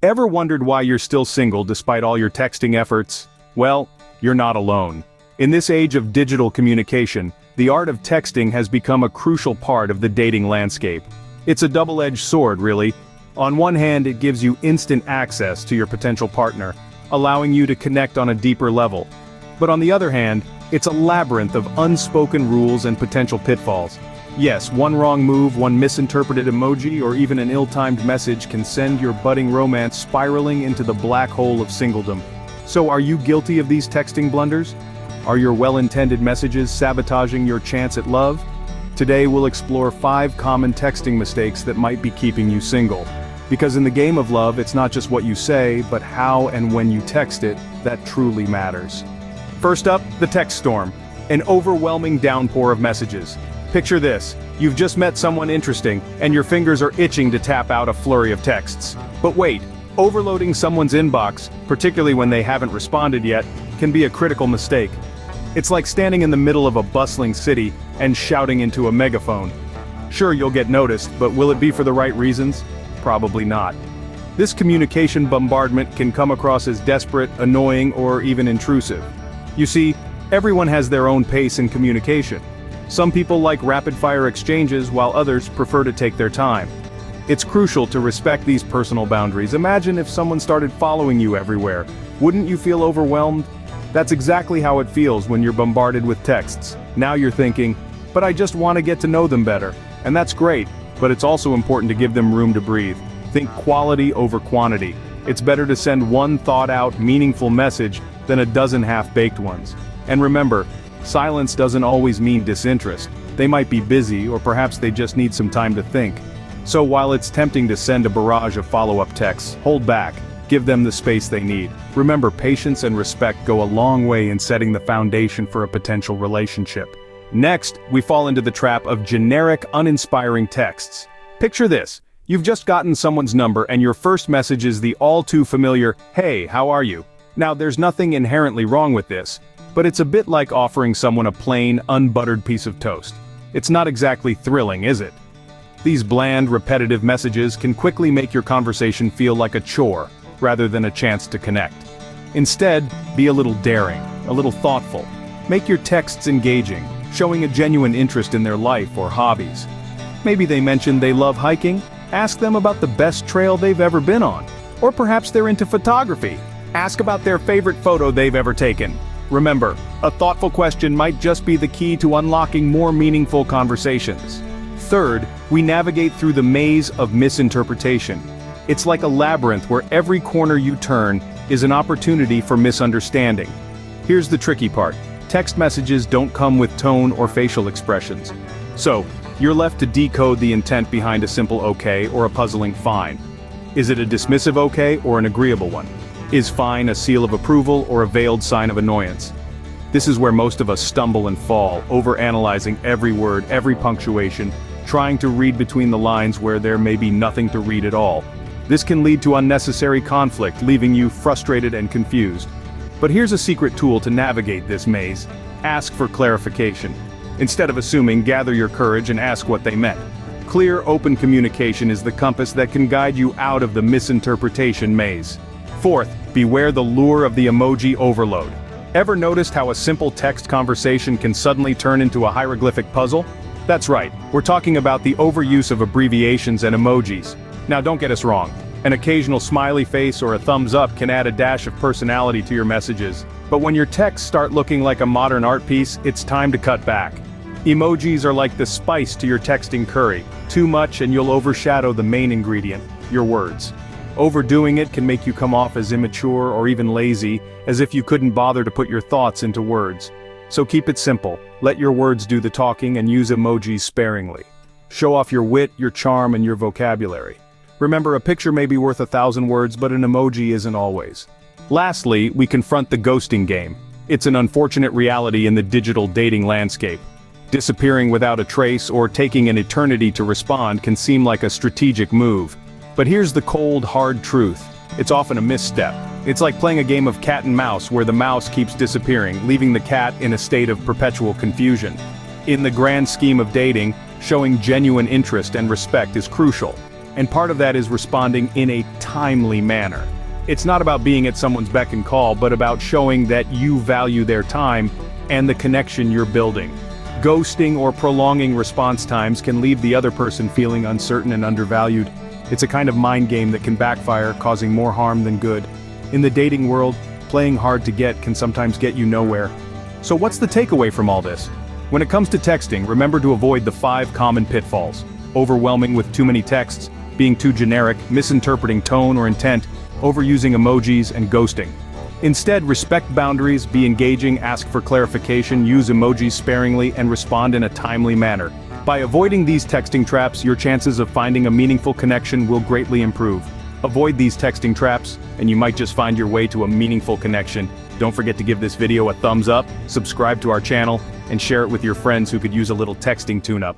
Ever wondered why you're still single despite all your texting efforts? Well, you're not alone. In this age of digital communication, the art of texting has become a crucial part of the dating landscape. It's a double-edged sword, really. On one hand, it gives you instant access to your potential partner, allowing you to connect on a deeper level. But on the other hand, it's a labyrinth of unspoken rules and potential pitfalls. Yes, one wrong move, one misinterpreted emoji, or even an ill-timed message can send your budding romance spiraling into the black hole of singledom. So are you guilty of these texting blunders? Are your well-intended messages sabotaging your chance at love? Today we'll explore 5 common texting mistakes that might be keeping you single. Because in the game of love, it's not just what you say, but how and when you text it that truly matters. First up, the text storm. An overwhelming downpour of messages. Picture this, you've just met someone interesting, and your fingers are itching to tap out a flurry of texts. But wait, overloading someone's inbox, particularly when they haven't responded yet, can be a critical mistake. It's like standing in the middle of a bustling city and shouting into a megaphone. Sure, you'll get noticed, but will it be for the right reasons? Probably not. This communication bombardment can come across as desperate, annoying, or even intrusive. You see, everyone has their own pace in communication. Some people like rapid-fire exchanges while others prefer to take their time. It's crucial to respect these personal boundaries. Imagine if someone started following you everywhere. Wouldn't you feel overwhelmed? That's exactly how it feels when you're bombarded with texts. Now you're thinking, but I just want to get to know them better. And that's great, but it's also important to give them room to breathe. Think quality over quantity. It's better to send one thought-out, meaningful message than a dozen half-baked ones. And remember, silence doesn't always mean disinterest. They might be busy, or perhaps they just need some time to think. So while it's tempting to send a barrage of follow-up texts, hold back. Give them the space they need. Remember, patience and respect go a long way in setting the foundation for a potential relationship. Next, we fall into the trap of generic, uninspiring texts. Picture this. You've just gotten someone's number and your first message is the all-too-familiar, "Hey, how are you?" Now, there's nothing inherently wrong with this, but it's a bit like offering someone a plain, unbuttered piece of toast. It's not exactly thrilling, is it? These bland, repetitive messages can quickly make your conversation feel like a chore, rather than a chance to connect. Instead, be a little daring, a little thoughtful. Make your texts engaging, showing a genuine interest in their life or hobbies. Maybe they mention they love hiking. Ask them about the best trail they've ever been on. Or perhaps they're into photography. Ask about their favorite photo they've ever taken. Remember, a thoughtful question might just be the key to unlocking more meaningful conversations. Third, we navigate through the maze of misinterpretation. It's like a labyrinth where every corner you turn is an opportunity for misunderstanding. Here's the tricky part. Text messages don't come with tone or facial expressions. So, you're left to decode the intent behind a simple okay or a puzzling fine. Is it a dismissive okay or an agreeable one? Is fine a seal of approval or a veiled sign of annoyance? This is where most of us stumble and fall, overanalyzing every word, every punctuation, trying to read between the lines where there may be nothing to read at all. This can lead to unnecessary conflict, leaving you frustrated and confused. But here's a secret tool to navigate this maze. Ask for clarification. Instead of assuming, gather your courage and ask what they meant. Clear, open communication is the compass that can guide you out of the misinterpretation maze. Fourth, beware the lure of the emoji overload. Ever noticed how a simple text conversation can suddenly turn into a hieroglyphic puzzle? That's right, we're talking about the overuse of abbreviations and emojis. Now don't get us wrong, an occasional smiley face or a thumbs up can add a dash of personality to your messages. But when your texts start looking like a modern art piece, it's time to cut back. Emojis are like the spice to your texting curry. Too much and you'll overshadow the main ingredient, your words. Overdoing it can make you come off as immature or even lazy, as if you couldn't bother to put your thoughts into words. So keep it simple, let your words do the talking and use emojis sparingly. Show off your wit, your charm, and your vocabulary. Remember, a picture may be worth 1,000 words, but an emoji isn't always. Lastly, we confront the ghosting game. It's an unfortunate reality in the digital dating landscape. Disappearing without a trace or taking an eternity to respond can seem like a strategic move. But here's the cold, hard truth. It's often a misstep. It's like playing a game of cat and mouse where the mouse keeps disappearing, leaving the cat in a state of perpetual confusion. In the grand scheme of dating, showing genuine interest and respect is crucial. And part of that is responding in a timely manner. It's not about being at someone's beck and call, but about showing that you value their time and the connection you're building. Ghosting or prolonging response times can leave the other person feeling uncertain and undervalued. It's a kind of mind game that can backfire, causing more harm than good. In the dating world, playing hard to get can sometimes get you nowhere. So what's the takeaway from all this? When it comes to texting, remember to avoid the 5 common pitfalls: overwhelming with too many texts, being too generic, misinterpreting tone or intent, overusing emojis, and ghosting. Instead, respect boundaries, be engaging, ask for clarification, use emojis sparingly, and respond in a timely manner. By avoiding these texting traps, your chances of finding a meaningful connection will greatly improve. Avoid these texting traps, and you might just find your way to a meaningful connection. Don't forget to give this video a thumbs up, subscribe to our channel, and share it with your friends who could use a little texting tune-up.